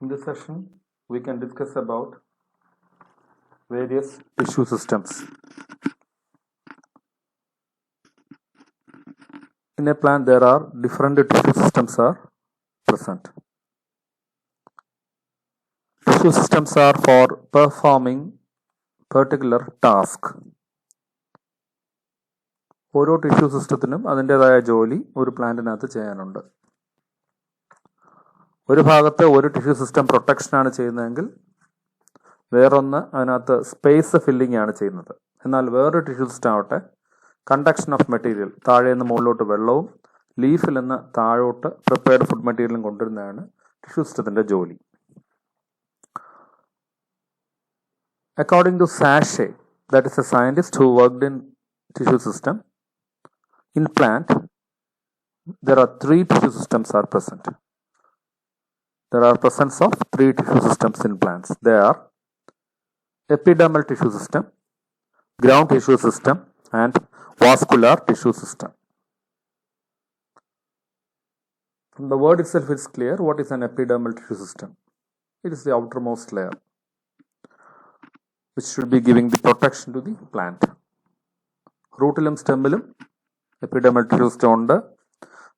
In this session, we can discuss about various tissue systems. In a plant, there are different tissue systems are present. Tissue systems are for performing particular task. ഓരോ tissue സിസ്റ്റത്തിനും അതിൻ്റെതായ ജോലി ഒരു പ്ലാന്റിനകത്ത് ചെയ്യാനുണ്ട്. ഒരു ഭാഗത്ത് ഒരു tissue system പ്രൊട്ടക്ഷനാണ് ചെയ്യുന്നതെങ്കിൽ വേറൊന്ന് അതിനകത്ത് സ്പേസ് ഫില്ലിംഗ് ആണ് ചെയ്യുന്നത്. എന്നാൽ വേറൊരു ടിഷ്യൂ സിസ്റ്റം ആവട്ടെ കണ്ടക്ഷൻ ഓഫ് മെറ്റീരിയൽ, താഴെ നിന്ന് മുകളിലോട്ട് വെള്ളവും ലീഫിൽ നിന്ന് താഴോട്ട് പ്രിപ്പയർഡ് ഫുഡ് മെറ്റീരിയലും കൊണ്ടുവരുന്നതാണ് ടിഷ്യൂ സിസ്റ്റത്തിൻ്റെ ജോലി. According to Sachet, that is a scientist who worked in tissue system, in plant, there are three tissue systems are present. There are presence of three tissue systems in plants. They are epidermal tissue system, ground tissue system, and vascular tissue system. From the word itself, it's clear what is an epidermal tissue system. It is the outermost layer, which should be giving the protection to the plant. റൂട്ടിലും സ്റ്റെമ്മിലും epidermal tissue system ഉണ്ട്.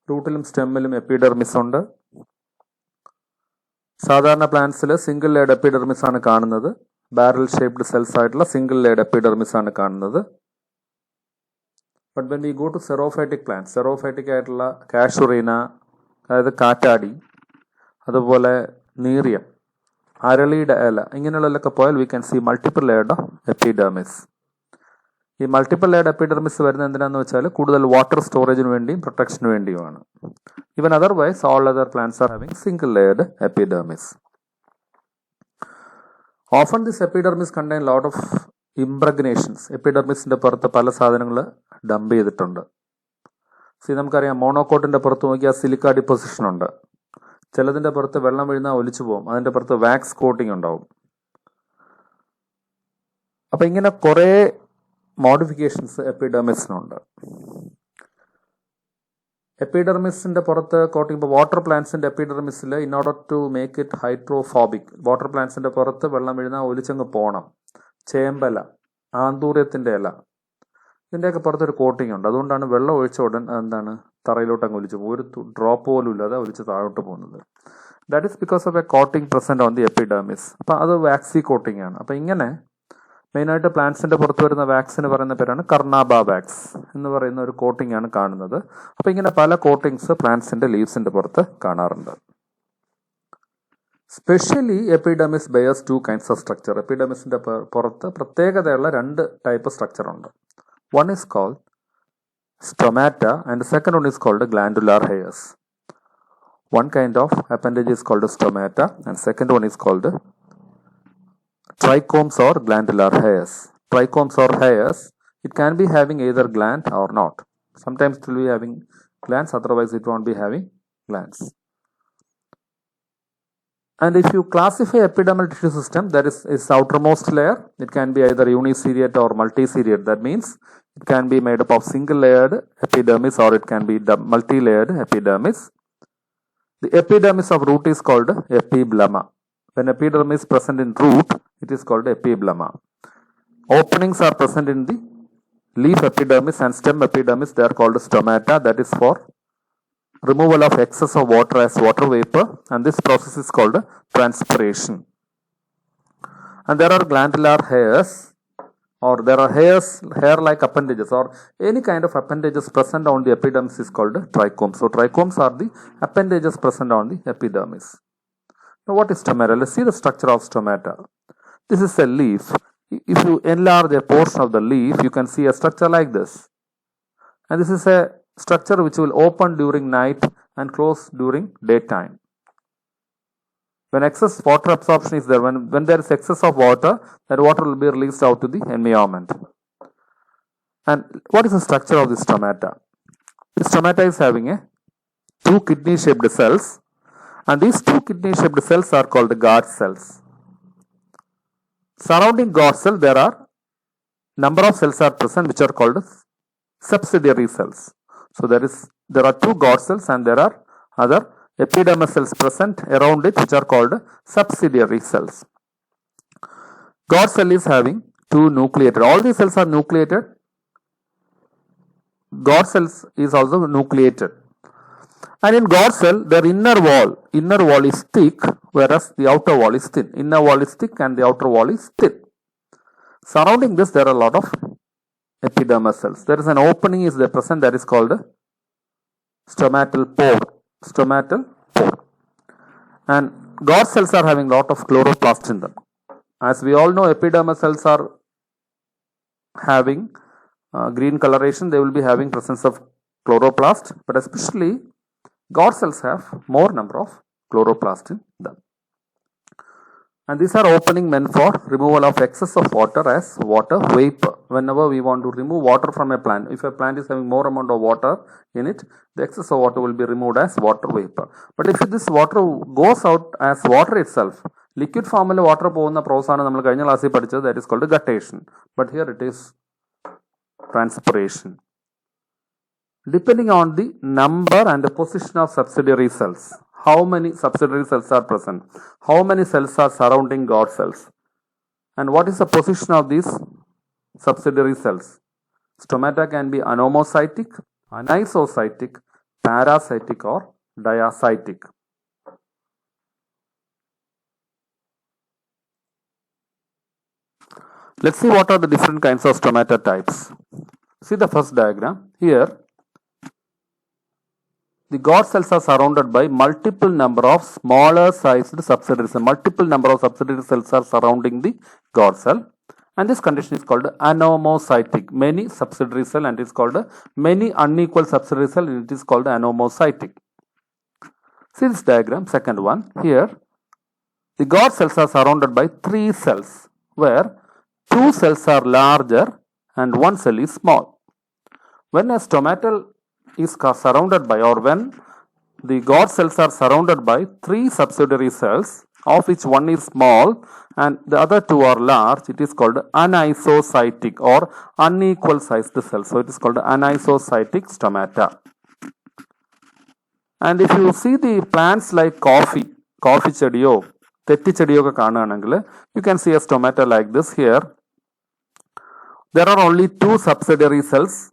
റൂട്ടിലും സ്റ്റെമ്മിലും epidermis ഉണ്ട്. സാധാരണ പ്ലാന്റ്സിൽ single layered epidermis ആണ് കാണുന്നത്. Barrel shaped cells ആയിട്ടുള്ള single layered epidermis ആണ് കാണുന്നത്. But when we go to xerophytic plant, xerophytic ആയിട്ടുള്ള കാഷുറീന, അതായത് കാറ്റാടി, അതുപോലെ നീറിയം, അരളിയുടെ ഇല, ഇങ്ങനെയുള്ളതിലൊക്കെ പോയാൽ we can see multiple layered epidermis. ഈ മൾട്ടിപ്പിൾ ലെയർഡ് എപ്പിഡെർമിസ് വരുന്നത് എന്തിനാന്ന് വെച്ചാൽ കൂടുതൽ വാട്ടർ സ്റ്റോറേജിന് വേണ്ടിയും പ്രൊട്ടക്ഷന് വേണ്ടിയുമാണ്. Even otherwise all other plants are having single layered epidermis. Often this epidermis contain lot of impregnations. എപ്പിഡെർമിസിന്റെ പുറത്ത് പല സാധനങ്ങൾ ഡംപ് ചെയ്തിട്ടുണ്ട്. നമുക്കറിയാം, മോണോകോട്ടിന്റെ പുറത്ത് നോക്കിയാൽ സിലിക്ക ഡിപ്പോസിഷൻ ഉണ്ട്. ചിലതിൻ്റെ പുറത്ത് വെള്ളം വീഴുന്നാൽ ഒലിച്ചു പോകും. അതിൻ്റെ പുറത്ത് വാക്സ് കോട്ടിംഗ് ഉണ്ടാവും. അപ്പം ഇങ്ങനെ കുറേ മോഡിഫിക്കേഷൻസ് എപ്പിഡെർമിസിനുണ്ട്. എപ്പിഡെർമിസിൻ്റെ പുറത്ത് കോട്ടിംഗ്, ഇപ്പോൾ വാട്ടർ പ്ലാന്റ്സിൻ്റെ എപ്പിഡെർമിസിൽ in order to make it hydrophobic, water പ്ലാന്റ്സിൻ്റെ പുറത്ത് വെള്ളം വീഴുന്നാൽ ഒലിച്ചങ്ങ് പോകണം. ചേമ്പല, ആന്തൂര്യത്തിൻ്റെ ഇല, ഇതിൻ്റെയൊക്കെ പുറത്തൊരു കോട്ടിംഗ് ഉണ്ട്. അതുകൊണ്ടാണ് വെള്ളം ഒഴിച്ച ഉടൻ എന്താണ് തറയിലോട്ട് അങ്ങ് ഒലിച്ചു പോകും. ഒരു ഡ്രോപ്പ് പോലും ഇല്ലാതെ ഒലിച്ച് താഴോട്ട് പോകുന്നത്. That is because of A coating present on the epidermis. അപ്പം അത് വാക്സി കോട്ടിംഗ് ആണ്. അപ്പം ഇങ്ങനെ മെയിനായിട്ട് പ്ലാന്റ്സിൻ്റെ പുറത്ത് വരുന്ന വാക്സിന് പറയുന്ന പേരാണ് കർണാബ വാക്സ് എന്ന് പറയുന്ന ഒരു കോട്ടിംഗ് ആണ് കാണുന്നത്. അപ്പം ഇങ്ങനെ പല കോട്ടിങ്സ് പ്ലാന്റ്സിൻ്റെ ലീവ്സിൻ്റെ പുറത്ത് കാണാറുണ്ട്. Specially epidermis bears two kinds of structure. എപ്പിഡെർമിസിൻ്റെ പുറത്ത് പ്രത്യേകതയുള്ള രണ്ട് ടൈപ്പ് സ്ട്രക്ചർ ഉണ്ട്. One is called stomata and the second one is called glandular hairs. One kind of appendage is called stomata and second one is called trichomes or glandular hairs. Trichomes or hairs, it can be having either gland or not. Sometimes it will be having glands, otherwise it won't be having glands. And if you classify epidermal tissue system, that is its outermost layer, it can be either uniseriate or multiseriate. That means it can be made up of single layered epidermis or it can be multi-layered epidermis. The epidermis of root is called epiblema. When epidermis is present in root, it is called epiblema. Openings are present in the leaf epidermis and stem epidermis. They are called stomata. That is for removal of excess of water as water vapor, and this process is called transpiration. And there are glandular hairs, or there are hairs, hair-like appendages, or any kind of appendages present on the epidermis is called trichomes. So trichomes are the appendages present on the epidermis. Now what is stomata? Let's see the structure of stomata. This is a leaf. If you enlarge a portion of the leaf, you can see a structure like this. And this is a structure which will open during night and close during daytime. When excess water absorption is there, when there is excess of water, that water will be released out to the environment. And what is the structure of this stomata? The stomata is having a two kidney-shaped cells, and these two kidney-shaped cells are called guard cells. Surrounding guard cell, there are number of cells are present which are called subsidiary cells. So there are two guard cells and there are other epidermis cells present around it, which are called subsidiary cells. God cell is having two nucleated. All these cells are nucleated. God cells is also nucleated. And in God cell, their inner wall is thick, whereas the outer wall is thin. Inner wall is thick and the outer wall is thin. Surrounding this, there are a lot of epidermis cells. There is an opening is there present that is called stomatal pore. Stomatal pore. And God cells are having a lot of chloroplasts in them. As we all know, epidermis cells are having green coloration. They will be having presence of chloroplast, but especially God cells have more number of chloroplasts in them. And these are opening meant for removal of excess of water as water vapor. Whenever we want to remove water from a plant, if a plant is having more amount of water in it, the excess of water will be removed as water vapor. But if this water goes out as water itself, liquid form water പോകുന്ന process ആണ് നമ്മൾ കഴിഞ്ഞ ക്ലാസ്സിൽ പഠിച്ചത്, that is called guttation. But here it is transpiration. Depending on the number and the position of subsidiary cells, how many subsidiary cells are present, how many cells are surrounding God cells, and what is the position of these subsidiary cells. Stomata can be anomocytic, anisocytic, parasitic or diacytic. Let's see what are the different kinds of stomata types. See the first diagram. Here, the God cells are surrounded by multiple number of smaller sized subsidiaries. Multiple number of subsidiary cells are surrounding the God cell. And this condition is called anomocytic. Many subsidiary cell, and it is called many unequal subsidiary cell, and it is called anomocytic. See this diagram, second one. Here, the God cells are surrounded by three cells, where two cells are larger and one cell is small. When a stomatal is surrounded by, or when the God cells are surrounded by three subsidiary cells, of which one is small and the other two are large, it is called anisocytic or unequal sized cells. So it is called anisocytic stomata. And if you see the plants like coffee chediyo, tetti chediyo ka kaananengil, you can see a stomata like this. Here there are only two subsidiary cells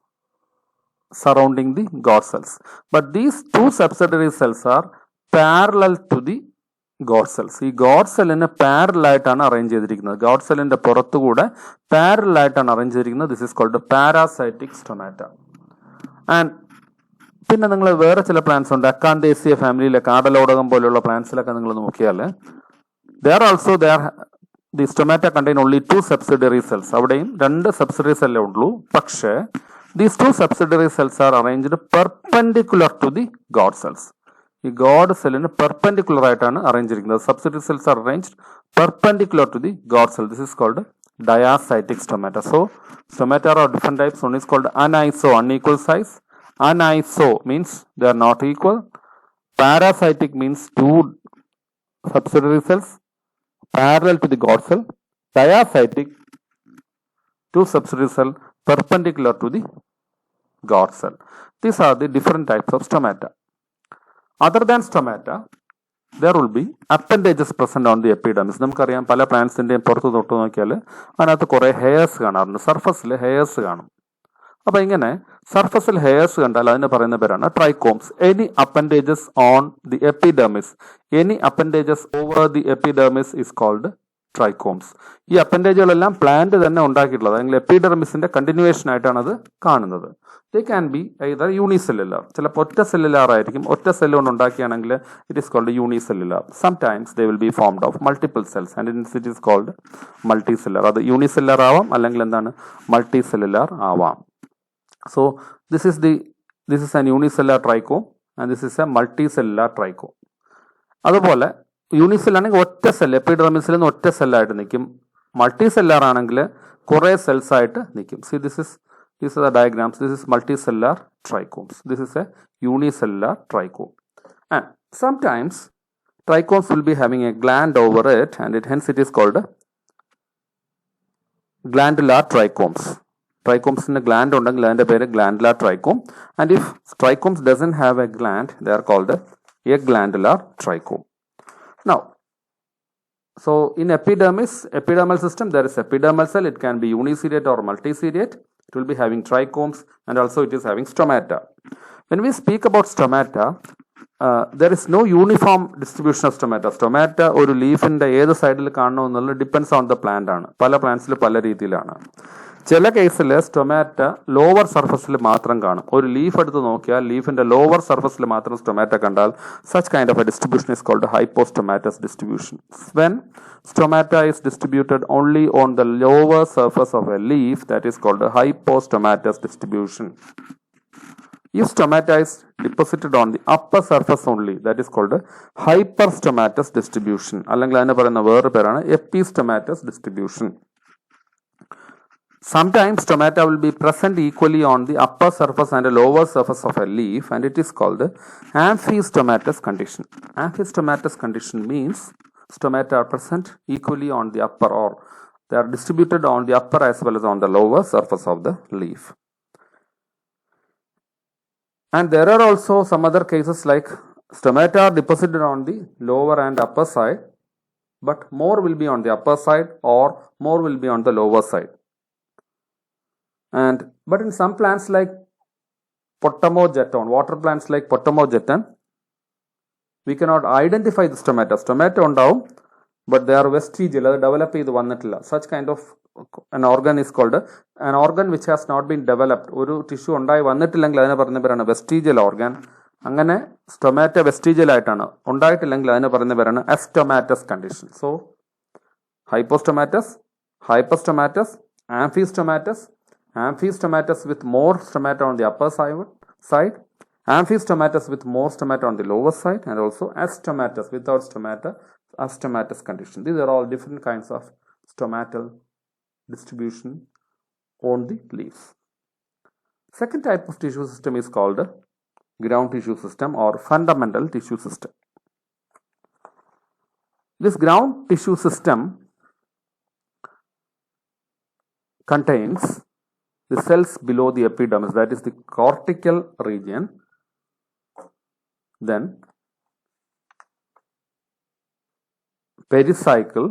surrounding the God cells, but these two subsidiary cells are parallel to the God cells. ഈ God cell parallel ആയിട്ടാണ് arrange ചെയ്തിരിക്കുന്നത്. God cellന്റെ പുറത്തുകൂടെ parallel ആയിട്ടാണ് arrange ചെയ്തിരിക്കുന്നത്. This is called parasitic stomata. And പിന്നെ നിങ്ങൾ വേറെ ചില plants ഉണ്ട്, അക്കാന്തേസിയ ഫാമിലിയിലെ കാടലോടകം പോലെയുള്ള പ്ലാന്റ്സിലൊക്കെ നിങ്ങൾ നോക്കിയാൽ the stomata contain only two subsidiary cells. അവിടെയും രണ്ട് subsidiary cell ഉള്ളൂ. പക്ഷേ these two subsidiary cells are arranged perpendicular to the God cells. ഈ God cellന് perpendicular ആയിട്ടാണ് അറേഞ്ച് ചെയ്തിരിക്കുന്നത്. Subsidiary cells are arranged perpendicular to the God cell. This is called diacytic stomata. So stomata are different types. One is called aniso, unequal size. Aniso means they are not equal. Parasitic means two subsidiary cells parallel to the God cell. Diacytic, two subsidiary cells perpendicular to the God cell. These are the different types of stomata. Other than stomata, there will be appendages present on the epidermis. നമുക്കറിയാം പല പ്ലാന്റ്സിന്റെയും പുറത്ത് തൊട്ട് നോക്കിയാൽ അതിനകത്ത് കുറെ hairs കാണാറുണ്ട്, സർഫസിൽ hairs കാണും. അപ്പൊ ഇങ്ങനെ സർഫസിൽ ഹെയർസ് കണ്ടാൽ അതിന് പറയുന്ന പേരാണ് trichomes. Any appendages on the epidermis, any appendages over the epidermis is called trichomes. ഈ അപ്പൻഡേജുകളെല്ലാം പ്ലാന്റ് തന്നെ ഉണ്ടാക്കിയിട്ടുള്ളത്, അല്ലെങ്കിൽ എപ്പിഡെർമിസിന്റെ കണ്ടിന്യൂവേഷൻ ആയിട്ടാണ് അത് കാണുന്നത്. They can be either unicellular, ചിലപ്പോൾ ഒറ്റ സെല്ലുലാർ ആയിരിക്കും. ഒറ്റ സെല്ല് കൊണ്ട് ഉണ്ടാക്കിയാണെങ്കിൽ it is called unicellular. Sometimes they will be formed of multiple cells and it is called multicellular. അത് യൂണിസെല്ലുലാർ ആവാം, അല്ലെങ്കിൽ എന്താണ് മൾട്ടി സെല്ലുലാർ ആവാം. So this is an unicellular trichome and this is a multicellular trichome. അതുപോലെ unit cell ആണെങ്കിൽ ഒറ്റ cell, എപ്പിഡെർമിസിൽ നിന്ന് ഒറ്റ സെല്ലായിട്ട് നിൽക്കും. മൾട്ടി സെല്ലാർ ആണെങ്കിൽ കുറെ സെൽസ് ആയിട്ട് നിൽക്കും. See, these are the diagrams. This is multicellular trichomes. This is a unicellular trichome. And sometimes trichomes will be having a gland over it, and hence it is called glandular trichomes. Trichomes in a gland ഉണ്ടെങ്കിൽ അതിന്റെ പേര് glandular trichome. And if trichomes doesn't have a gland, they are called a glandular trichome. Now, so in epidermal system, there is epidermal cell. It can be uniseriate or multiseriate. It will be having trichomes, and also it is having stomata. When we speak about stomata, there is no uniform distribution of stomata. Stomata or leaf in the either side depends on the plant. Pala plants pala രീതിയിലാണ്. ചില കേസിൽ stomata lower സർഫസിൽ മാത്രം കാണും. ഒരു leaf എടുത്ത് നോക്കിയാൽ ലീഫിന്റെ lower സർഫസിൽ മാത്രം സ്റ്റൊമാറ്റ കണ്ടാൽ such kind of a distribution is called hypostomatous distribution. When stomata is distributed only on the lower surface of a leaf, that is called a hypostomatous distribution. If stomata is deposited on the upper surface only, that is called a hyperstomatous distribution. അല്ലെങ്കിൽ അതിനെ പറയുന്ന വേറെ പേരാണ് epistomatous distribution. Sometimes stomata will be present equally on the upper surface and the lower surface of a leaf, and it is called amphistomatous condition. Amphistomatous condition means stomata are present equally on the upper, or they are distributed on the upper as well as on the lower surface of the leaf. And there are also some other cases like stomata are deposited on the lower and upper side, but more will be on the upper side or more will be on the lower side. But in some plants like Potamogeton, water plants like Potamogeton, we cannot identify the stomata. Stomata undavum, but they are vestigial. They develop idu vannitilla. Such kind of an organ is called an organ which has not been developed. Oru tissue undayi vannitillengil adine parayunna perana vestigial organ. Angane stomata vestigial aayitana undayitillengil adine parayunna perana astomatous condition. So hypostomatous, hyperstomatous, amphistomatous, amphistomatous with more stomata on the upper side, amphistomatous with more stomata on the lower side, and also astomatous without stomata, astomatous condition. These are all different kinds of stomatal distribution on the leaves. Second type of tissue system is called ground tissue system or fundamental tissue system. This ground tissue system contains the cells below the epidermis, that is the cortical region, then pericycle,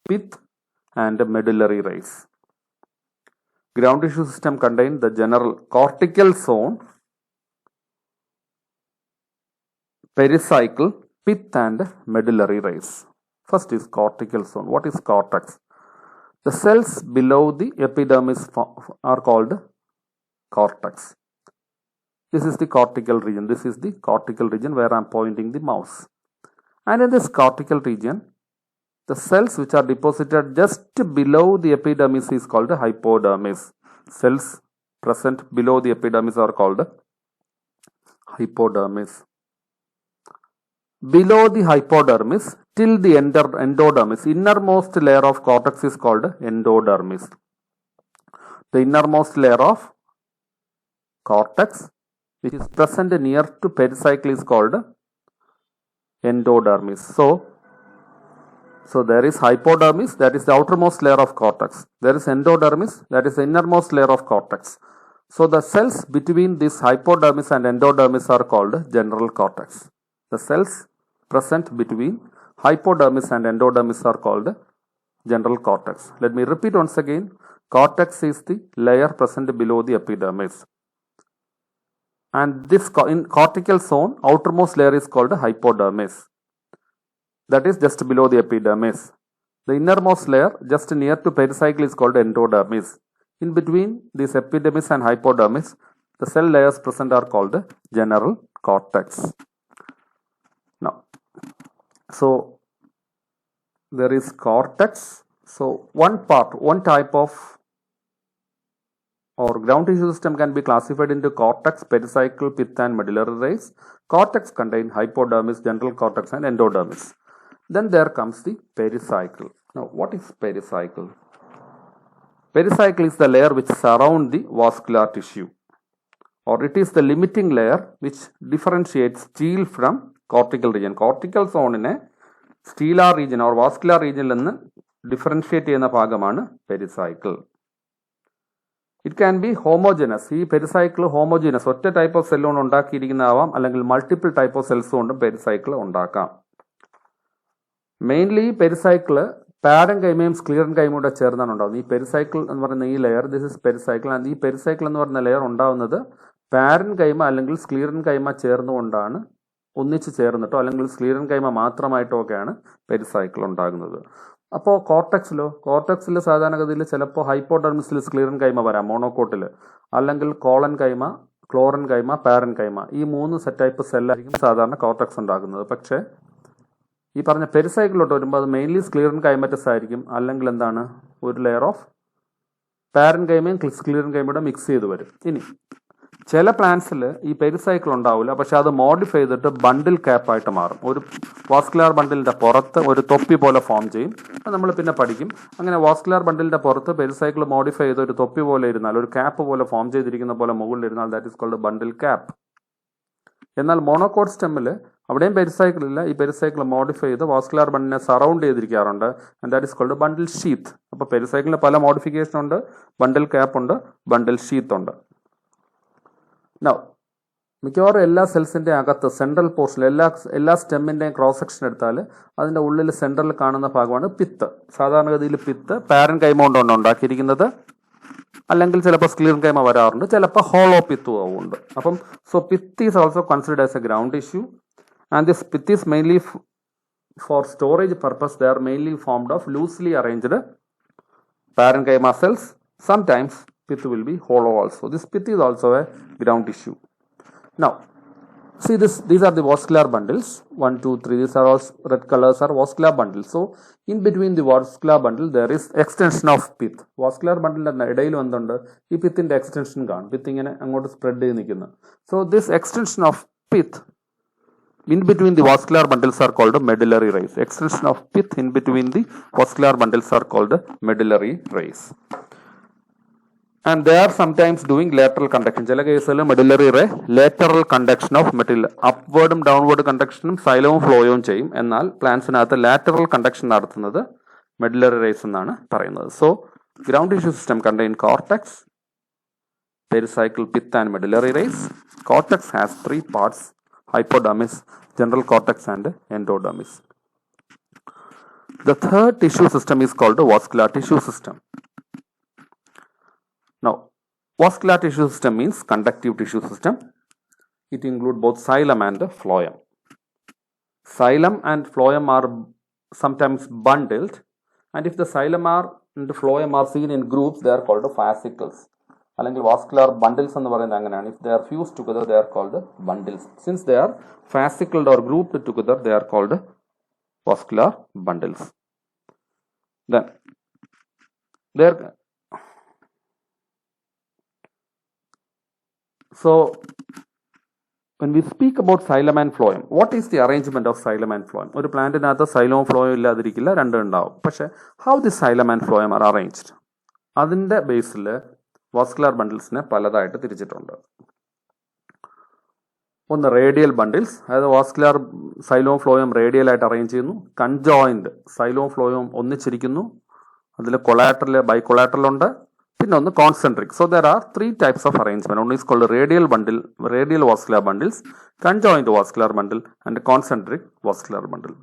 pith, and medullary rays. Ground tissue system contains the general cortical zone, pericycle, pith, and medullary rays. First is cortical zone. What is cortex? The cells below the epidermis are called cortex. This is the cortical region. This is the cortical region where I am pointing the mouse. And in this cortical region, the cells which are deposited just below the epidermis is called hypodermis. Cells present below the epidermis are called hypodermis. Below the hypodermis till the endodermis, innermost layer of cortex is called endodermis. The innermost layer of cortex which is present near to pericycle is called endodermis. So there is hypodermis, that is the outermost layer of cortex. There is endodermis, that is the innermost layer of cortex. So the cells between this hypodermis and endodermis are called general cortex. The cells present between hypodermis and endodermis are called general cortex. Let me repeat once again. Cortex is the layer present below the epidermis. And this in cortical zone, outermost layer is called hypodermis. That is just below the epidermis. The innermost layer just near to pericycle is called endodermis. In between this epidermis and hypodermis, the cell layers present are called general cortex. Now, so there is cortex. So one type of or ground tissue system can be classified into cortex, pericycle, pith, and medullary rays. Cortex contains hypodermis, general cortex, and endodermis. Then there comes the pericycle. Now, what is pericycle? Pericycle is the layer which surrounds the vascular tissue, or it is the limiting layer which differentiates stele from cortical region. Cortical zone in a stellar region or vascular region differentiate ചെയ്യുന്ന ഭാഗമാണ് pericycle. It can be homogeneous. ഈ pericycle homogeneous, ഒറ്റ type of cell കൊണ്ട് ഉണ്ടാക്കിയിരിക്കുന്നതാവാം, അല്ലെങ്കിൽ multiple type of cells കൊണ്ടും pericycle ഉണ്ടാക്കാം. Mainly pericycle പാരൻ കൈമയും സ്ക്ലീറൻ കൈമയും കൂടെ ചേർന്നാണ് ഉണ്ടാകുന്നത്. ഈ പെരിസൈക്കിൾ എന്ന് പറയുന്ന ഈ layer, this is pericycle. And ഈ പെരിസൈക്കിൾ എന്ന് പറയുന്ന ലെയർ ഉണ്ടാകുന്നത് പാരൻ കൈമ അല്ലെങ്കിൽ സ്ക്ലീറൻ കൈമ ചേർന്നുകൊണ്ടാണ്, ഒന്നിച്ച് ചേർന്നിട്ടോ അല്ലെങ്കിൽ സ്ക്ലീറൻ കൈമ മാത്രമായിട്ടോ ഒക്കെയാണ് പെരിസൈക്കിൾ ഉണ്ടാകുന്നത്. അപ്പോൾ കോർട്ടക്സിൽ സാധാരണഗതിയിൽ ചിലപ്പോൾ ഹൈപ്പോഡെർമിസിൽ സ്ക്ലീറൻ കൈമ വരാം മോണോകോട്ടിൽ, അല്ലെങ്കിൽ കോളൻ കൈമ, ക്ലോറൻ കൈമ, പാരൻ കൈമ, ഈ 3 ടൈപ്പ് സെല്ലായിരിക്കും സാധാരണ കോർട്ടക്സ് ഉണ്ടാകുന്നത്. പക്ഷേ ഈ പറഞ്ഞ പെരിസൈക്കിളിലോട്ട് വരുമ്പോൾ അത് മെയിൻലി സ്ക്ലീറൻ കൈമറ്റസ് ആയിരിക്കും, അല്ലെങ്കിൽ എന്താണ്, ഒരു ലെയർ ഓഫ് പാരൻ കൈമയും സ്ക്ലീറൻ കൈമയുടെ മിക്സ് ചെയ്ത് വരും. ഇനി ചില പ്ലാന്റ്സിൽ ഈ പെരിസൈക്കിൾ ഉണ്ടാവില്ല, പക്ഷെ അത് മോഡിഫൈ ചെയ്തിട്ട് ബണ്ടിൽ ക്യാപ്പായിട്ട് മാറും. ഒരു വാസ്കുലാർ ബണ്ടിലിന്റെ പുറത്ത് ഒരു തൊപ്പി പോലെ ഫോം ചെയ്യും. അത് നമ്മൾ പിന്നെ പഠിക്കും. അങ്ങനെ വാസ്കുലാർ ബണ്ടിലിന്റെ പുറത്ത് പെരിസൈക്കിൾ മോഡിഫൈ ചെയ്ത് ഒരു തൊപ്പി പോലെ ഇരുന്നാൽ, ഒരു ക്യാപ്പ് പോലെ ഫോം ചെയ്തിരിക്കുന്ന പോലെ മുകളിലിരുന്നാൽ, that is called bundle cap. എന്നാൽ മോണോകോട്ട് സ്റ്റെമ്മിൽ അവിടെയും പെരിസൈക്കിൾ ഇല്ല. ഈ പെരിസൈക്കിൾ മോഡിഫൈ ചെയ്ത് വാസ്കുലാർ ബണ്ടിനെ സറൗണ്ട് ചെയ്തിരിക്കാറുണ്ട്. And that is called bundle sheath. അപ്പോൾ പെരിസൈക്കിളിന് പല മോഡിഫിക്കേഷൻ ഉണ്ട്. ബണ്ടിൽ ക്യാപ്പ് ഉണ്ട്, ബണ്ടിൽ ഷീത്ത് ഉണ്ട്. നൗ മിക്കവാറും എല്ലാ സെൽസിന്റെ അകത്ത് സെൻട്രൽ പോർഷൻ, എല്ലാ സ്റ്റെമ്മിന്റെയും ക്രോസ് സെക്ഷൻ എടുത്താൽ അതിന്റെ ഉള്ളിൽ സെൻട്രൽ കാണുന്ന ഭാഗമാണ് പിത്ത്. സാധാരണഗതിയിൽ പിത്ത് പാരൻ കൈമ കൊണ്ടാണ് ഉണ്ടാക്കിയിരിക്കുന്നത്, അല്ലെങ്കിൽ ചിലപ്പോൾ സ്ക്ലീറൻ കൈമ വരാറുണ്ട്, ചിലപ്പോൾ ഹോളോ പിത്തും ഉണ്ട്. അപ്പം so pith is also considered as A ground tissue, and this pith is mainly four storage purpose. They are mainly formed of loosely arranged parenchyma cells. Sometimes pith will be hollow also. This pith is also a ground tissue. Now see this, these are the vascular bundles, 1 2 3, these are all red colors are vascular bundles. So in between the vascular bundle there is extension of pith. Vascular bundle ന്റെ ഇടയിൽ എന്തുണ്ട്, ഈ പിത്തിന്റെ extension കാണും. Pith ഇങ്ങനെ അങ്ങോട്ട് spread ചെയ്ത് നിൽക്കുന്നു. So this extension of pith in between the vascular bundles are called medullary rays. Extension of pith in between the vascular bundles are called medullary rays. And they are sometimes doing lateral conduction. ചില കേസുകളിൽ medullary ray lateral conduction of material, അപ്വേർഡും downward കണ്ടക്ഷനും സൈലവും ഫ്ലോയും ചെയ്യും. എന്നാൽ പ്ലാന്റ്സിനകത്ത് lateral conduction നടത്തുന്നത് മെഡുലറി റേസ് എന്നാണ് പറയുന്നത്. So ground tissue system contain cortex, pericycle, pith and medullary rays. Cortex has 3 parts: hypodermis, general cortex and endodermis. The third tissue system is called the vascular tissue system. Now, vascular tissue system means conductive tissue system. It includes both xylem and phloem. Xylem and phloem are sometimes bundled, and if the xylem and phloem are seen in groups, they are called fascicles. അല്ലെങ്കിൽ vascular bundles എന്ന് പറയുന്നത് അങ്ങനെയാണ്. If they are fuse together they are called bundles. Since they are fascicled or grouped together they are called vascular bundles. Then there, so when we speak about xylem and phloem, what is the arrangement of xylem and phloem? ഒരു പ്ലാന്റിനകത്ത് സൈലവും ഫ്ലോയും ഇല്ലാതിരിക്കില്ല, രണ്ടും ഉണ്ടാവും. പക്ഷെ how the xylem and phloem are arranged, അതിന്റെ ബേസിൽ vascular ബണ്ടിൽസിനെ പലതായിട്ട് തിരിച്ചിട്ടുണ്ട്. ഒന്ന് radial bundles, അതായത് vascular സൈലോം ഫ്ലോയും radial ആയിട്ട് arrange ചെയ്യുന്നു. കൺജോയിന്റ് സൈലോം ഫ്ലോയും ഒന്നിച്ചിരിക്കുന്നു, അതിൽ കൊളാറ്ററൽ, ബൈകൊളാറ്ററൽ ഉണ്ട്. പിന്നെ ഒന്ന് concentric. So there are 3 types of arrangement. One is called radial bundle, radial vascular bundles, conjoint vascular bundle and concentric vascular bundle.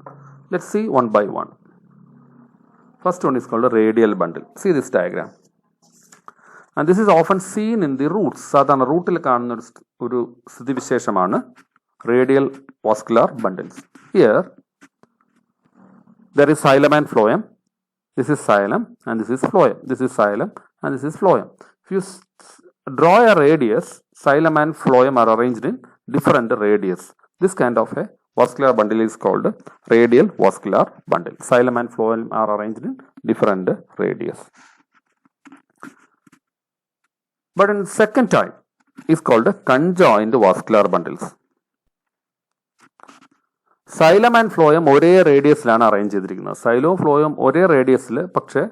Let's see one by one. First one is called a radial bundle. See this diagram. And this is often seen in the roots. സാധാരണ റൂട്ടിൽ കാണുന്ന ഒരു സ്ഥിതിവിശേഷമാണ് radial vascular bundles. Here there is xylem and phloem. This is xylem and this is phloem. This is xylem and this is phloem. If you draw a radius, xylem and phloem are arranged in different radius. This kind of a vascular bundle is called radial vascular bundle. Xylem and phloem are arranged in different radius. But in second type is called conjoined vascular bundles. Xylem and phloem ഒരേ റേഡിയസിലാണ് arrange ചെയ്തിരിക്കുന്നത്. സൈലോവും ഫ്ലോയും ഒരേ റേഡിയസിൽ, പക്ഷേ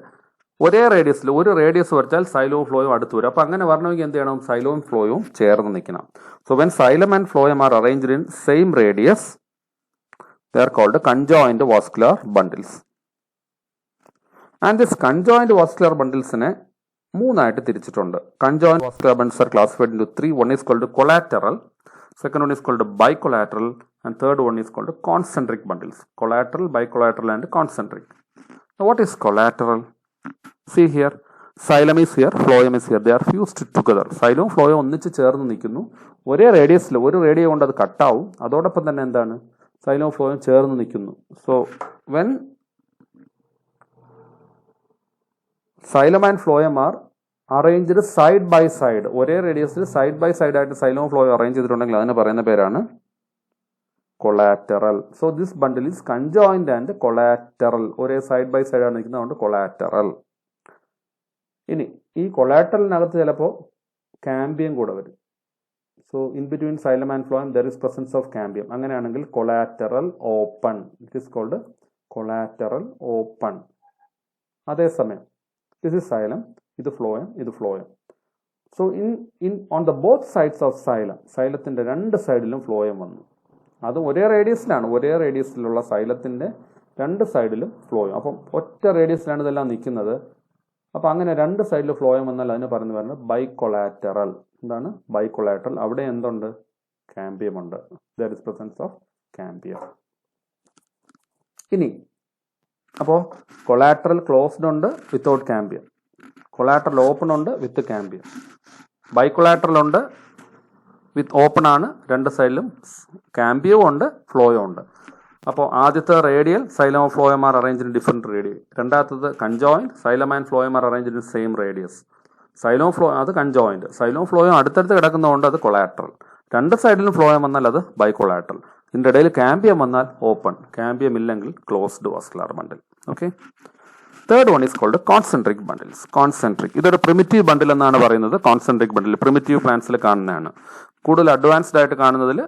ഒരേ റേഡിയസിൽ ഒരു radius വരച്ചാൽ സൈലോവും ഫ്ലോയും അടുത്ത് വരും. അപ്പോൾ അങ്ങനെ വരണമെങ്കിൽ എന്ത് ചെയ്യണം, സൈലോവും ഫ്ലോയും ചേർന്ന് നിൽക്കണം. So when xylem and phloem R arranged in same radius, they are called conjoined vascular bundles. And this conjoined vascular bundles നെ മൂന്നായിട്ട് തിരിച്ചിട്ടുണ്ട്. Conjoint vascular bundles R classified into 3. One is called collateral, second one is called bicollateral, and third one is called concentric bundles. Collateral, bicollateral, and concentric. Now what is collateral? See here, xylem is here, phloem is here. They are fused together. Xylem phloem ഒന്നിച്ച് ചേർന്ന് നിൽക്കുന്നു. ഒരേ റേഡിയസിൽ, ഒരു radio കൊണ്ട് അത് കട്ടാവും. അതോടൊപ്പം തന്നെ എന്താണ്, xylem phloem ചേർന്ന് നിൽക്കുന്നു. So when xylem and phloem are arranged side by side, ഒരേ റേഡിയസിൽ സൈഡ് ബൈ സൈഡ് ആയിട്ട് xylem phloem അറേഞ്ച് ചെയ്തിട്ടുണ്ടെങ്കിൽ അതിന് പറയുന്ന പേരാണ് collateral. So this bundle is conjoined and collateral. ഒരേ സൈഡ് ബൈ സൈഡ് ആണ് നിൽക്കുന്നതുകൊണ്ട് collateral. ഇനി ഈ കൊളാറ്ററലിനകത്ത് ചിലപ്പോൾ കാമ്പിയം കൂടെ വരും. So in between xylem and phloem there is presence of cambium. അങ്ങനെയാണെങ്കിൽ collateral open. It is called collateral open. അതേസമയം this is xylem, ഇത് phloem, ഇത് phloem. So on the both sides of xylem, xylത്തിന്റെ രണ്ട് സൈഡിലും phloem വന്നു. അത് ഒരേ റേഡിയസിലാണ്, ഒരേ റേഡിയസിലുള്ള xylത്തിന്റെ രണ്ട് സൈഡിലും phloem. അപ്പം ഒറ്റ റേഡിയസിലാണ് ഇതെല്ലാം നിൽക്കുന്നത്. അപ്പം അങ്ങനെ രണ്ട് സൈഡിൽ phloem വന്നാൽ അതിന് പറഞ്ഞു വരുന്നത് ബൈകൊളാറ്ററൽ. എന്താണ് ബൈകൊളാറ്ററൽ? അവിടെ എന്തുണ്ട്? കാമ്പിയം ഉണ്ട്. There is presence of cambium. ഇനി അപ്പോൾ കൊളാറ്ററൽ ക്ലോസ്ഡ് ഉണ്ട് വിത്തൗട്ട് കാമ്പിയം, കൊളാറ്ററൽ ഓപ്പൺ ഉണ്ട് വിത്ത് കാമ്പിയം, ബൈകൊളാറ്ററൽ ഉണ്ട് വിത്ത് ഓപ്പൺ ആണ്, രണ്ട് സൈഡിലും കാമ്പിയവും ഉണ്ട് ഫ്ലോയും ഉണ്ട്. അപ്പോൾ ആദ്യത്തെ radial xylem phloem are arrange in different radial. രണ്ടാമത്തത് conjoint xylem and phloem are arrange in same radius. xylem phloem അത് കൺജോയിൻറ്റ്, xylem phloem അടുത്തടുത്ത് കിടക്കുന്നതുകൊണ്ട് അത് കൊളാറ്ററൽ. രണ്ട് സൈഡിലും phloem വന്നാൽ അത് ബൈകൊളാറ്ററൽ. ഇതിൻ്റെ ഇടയിൽ കാമ്പിയം വന്നാൽ ഓപ്പൺ, കാമ്പിയം ഇല്ലെങ്കിൽ closed vascular bundle. Okay. Third one is called concentric bundles. Concentric ഇതൊരു പ്രിമിറ്റീവ് ബണ്ടിൽ എന്നാണ് പറയുന്നത്. കോൺസെൻട്രിക് ബണ്ടിൽ പ്രിമിറ്റീവ് പ്ലാന്റ്സിൽ കാണുന്നതാണ്. കൂടുതൽ അഡ്വാൻസ്ഡ് ആയിട്ട് കാണുന്നതിൽ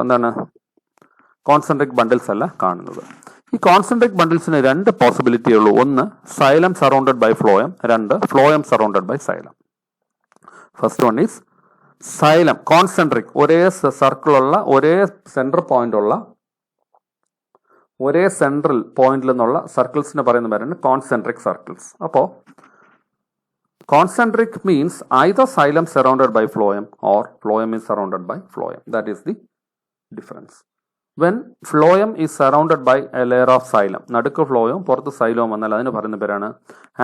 എന്താണ് കോൺസെൻട്രിക് ബണ്ടിൽസ് അല്ല കാണുന്നത്. ഈ കോൺസെൻട്രിക് ബണ്ടിൽസിന് രണ്ട് പോസിബിലിറ്റി ഉള്ളൂ. ഒന്ന് xylem സറൗണ്ടഡ് ബൈ phloem, രണ്ട് phloem surrounded by xylem. First one is xylem concentric, ഒരേ സർക്കിളുള്ള, ഒരേ സെൻട്രൽ പോയിന്റ് ഉള്ള, ഒരേ സെൻട്രൽ പോയിന്റിൽ നിന്നുള്ള സർക്കിൾസിന് പറയുന്ന പേരാണ് കോൺസെൻട്രിക് സർക്കിൾസ്. അപ്പോൾ concentric means either xylem surrounded by phloem or phloem is surrounded by phloem. That is the difference. When phloem is surrounded by a layer of xylem, നടുക്ക് phloem പുറത്ത് xylem വന്നാൽ അതിന് പറയുന്ന പേരാണ്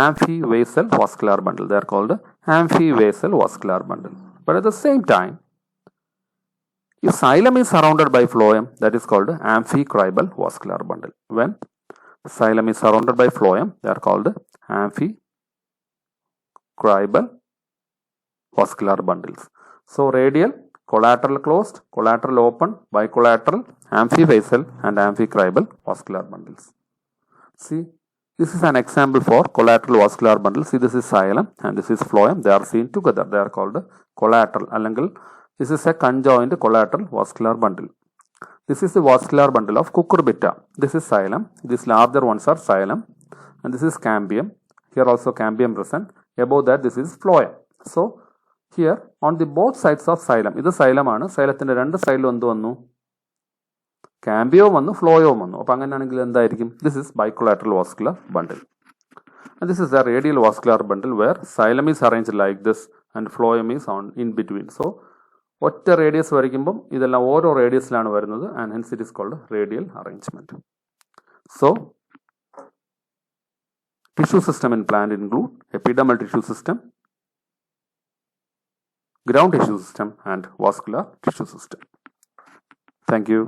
amphivasal vascular bundle. They are called amphivasal vascular bundle. But at the same time, if xylem is surrounded by phloem, that is called amphicribal vascular bundle. When xylem is surrounded by phloem, they are called amphicribal vascular bundles. So radial, collateral closed, collateral open, bicollateral, amphivasal and amphicribal vascular bundles. See, this is an example for collateral vascular bundles. See, this is xylem and this is phloem. They are seen together. They are called collateral. അല്ലെങ്കിൽ this is a conjoined collateral vascular bundle. This is the vascular bundle of cucurbita. This is xylem. These larger ones are xylem and this is cambium. Here also cambium present. Above that this is phloem. So here on the both sides of xylem, ഇത് xylem ആണ്. xylemത്തിന്റെ രണ്ട് സൈഡിലും എന്ത് വന്നു? കാമ്പിയവും വന്നു, ഫ്ലോയവും വന്നു. അപ്പോൾ അങ്ങനെയാണെങ്കിൽ എന്തായിരിക്കും? This is bicollateral vascular bundle. And this is the radial vascular bundle where xylem is arranged like this and phloem is on in between. So ഒറ്റ റേഡിയസ് വരയ്ക്കുമ്പം ഇതെല്ലാം ഓരോ റേഡിയസിലാണ് വരുന്നത് and hence it is called radial arrangement. So tissue system in plant include epidermal tissue system, ground tissue system and vascular tissue system. Thank you.